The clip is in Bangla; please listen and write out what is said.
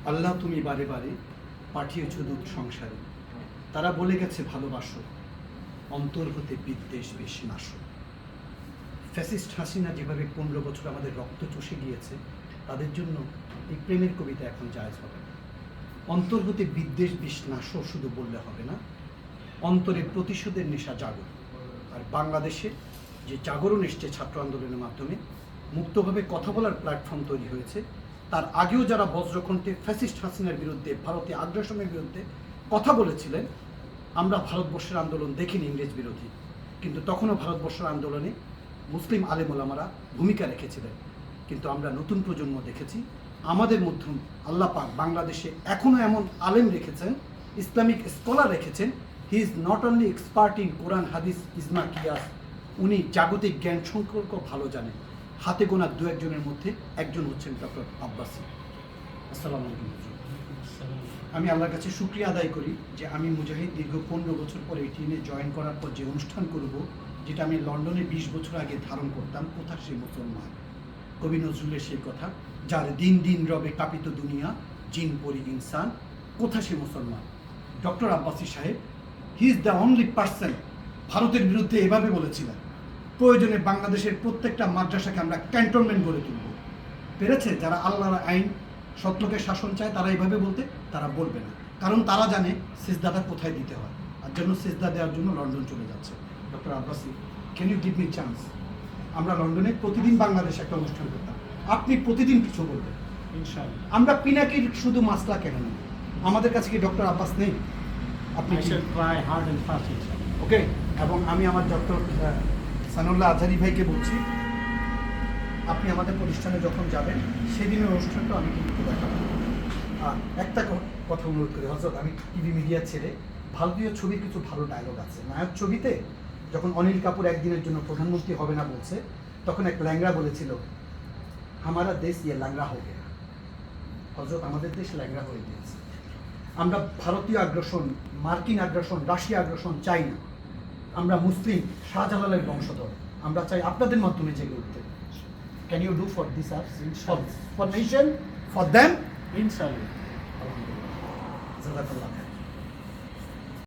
আল্লাহ তুমি বারে বারে পাঠিয়েছ দূত সংসারে, তারা বলে গেছে ভালোবাসো, অন্তর হতে বিদ্বেষ বেশ নাশো। ফ্যাসিস্ট হাসিনা যেভাবে 15 বছর আমাদের রক্ত চষে গিয়েছে, তাদের জন্য এই প্রেমের কবিতা এখন জায়েজ হবে না। অন্তর হতে বিদ্বেষ বেশ নাশো শুধু বললে হবে না, অন্তরে প্রতিশোধের নেশা জাগো। আর বাংলাদেশে যে জাগরণ এসছে ছাত্র আন্দোলনের মাধ্যমে, মুক্তভাবে কথা বলার প্ল্যাটফর্ম তৈরি হয়েছে, তার আগেও যারা বজ্রকণ্ঠে ফ্যাসিস্ট হাসিনার বিরুদ্ধে, ভারতীয় আগ্রাসনের বিরুদ্ধে কথা বলেছিলেন, আমরা ভারতবর্ষের আন্দোলন দেখিনি ইংরেজ বিরোধী, কিন্তু তখনও ভারতবর্ষের আন্দোলনে মুসলিম আলেম ওলামারা ভূমিকা রেখেছিলেন। কিন্তু আমরা নতুন প্রজন্ম দেখেছি, আমাদের মধ্যে আল্লাহ পাক বাংলাদেশে এখনও এমন আলেম রেখেছেন, ইসলামিক স্কলার রেখেছেন। He is not only expert in Quran, হাদিস, ইজমা, কিয়াস, উনি জাগতিক জ্ঞান সম্পর্ক ভালো জানেন। হাতে গোনা দু একজনের মধ্যে একজন হচ্ছেন ডক্টর আব্বাসী। আসসালামু আলাইকুম। আমি আল্লাহর কাছে শুকরিয়া আদায় করি যে আমি মুজাহিদ দীর্ঘ 15 বছর পরে এই টিমে জয়েন করার পর যে অনুষ্ঠান করব, যেটা আমি লন্ডনে 20 বছর আগে ধারণ করতাম, কোথা সেই মুসলমান, কবি নজরুলের সেই কথা, যার দিন দিন রবে কাঁপিত দুনিয়া, জিন পরি ইনসান, কোথা সে মুসলমান। ডক্টর আব্বাসী সাহেব, he is the only person ভারতের বিরুদ্ধে এভাবে বলেছিলেন, প্রয়োজনে বাংলাদেশের প্রত্যেকটা মাদ্রাসাকে আমরা ক্যান্টনমেন্ট গড়ে তুলব। পেরেছে? যারা আল্লাহর আইন, সত্যকে শাসন চায়, তারা এইভাবে বলতে তারা বলবে না, কারণ তারা জানে সিজদাটা কোথায় দিতে হয়, আর জন্য সিজদা দেওয়ার জন্য লন্ডন চলে যাচ্ছে। Doctor Abbasi, can you give me chance? আমরা লন্ডনে প্রতিদিন বাংলাদেশে একটা অনুষ্ঠান করতাম, আপনি প্রতিদিন কিছু বলবেন ইনশাআল্লাহ। আমরা পিনাকির শুধু মাসলা কেন না, আমাদের কাছে কি ডক্টর আব্বাস নেই? আপনি ওকে। এবং আমি আমার ডক্টর সানুল্লাহ আজহারি ভাইকে বলছি, আপনি আমাদের প্রতিষ্ঠানে যখন যাবেন সেদিনের অনুষ্ঠানটা আমি কিন্তু দেখাবো। আর একটা কথা অনুরোধ করি হযরত, আমি টিভি মিডিয়া ছেড়ে ভারতীয় ছবির কিছু ভালো ডায়লগ আছে। নায়ক ছবিতে যখন অনিল কাপুর একদিনের জন্য প্রধানমন্ত্রী হবে না বলছে, তখন এক ল্যাংড়া বলেছিল, হামারা দেশ ইয়ে ল্যাংড়া হয়ে গেল। হযরত, আমাদের দেশ ল্যাংড়া হয়ে গিয়েছে। আমরা ভারতীয় আগ্রাসন, মার্কিন আগ্রাসন, রাশিয়া আগ্রাসন চাই না। আমরা মুসলিম শাহজালালের বংশধর, আমরা চাই আপনাদের মাধ্যমে জেগে উঠতে। Can you do for this us? For nation, for them? Inshallah. Jazakallah.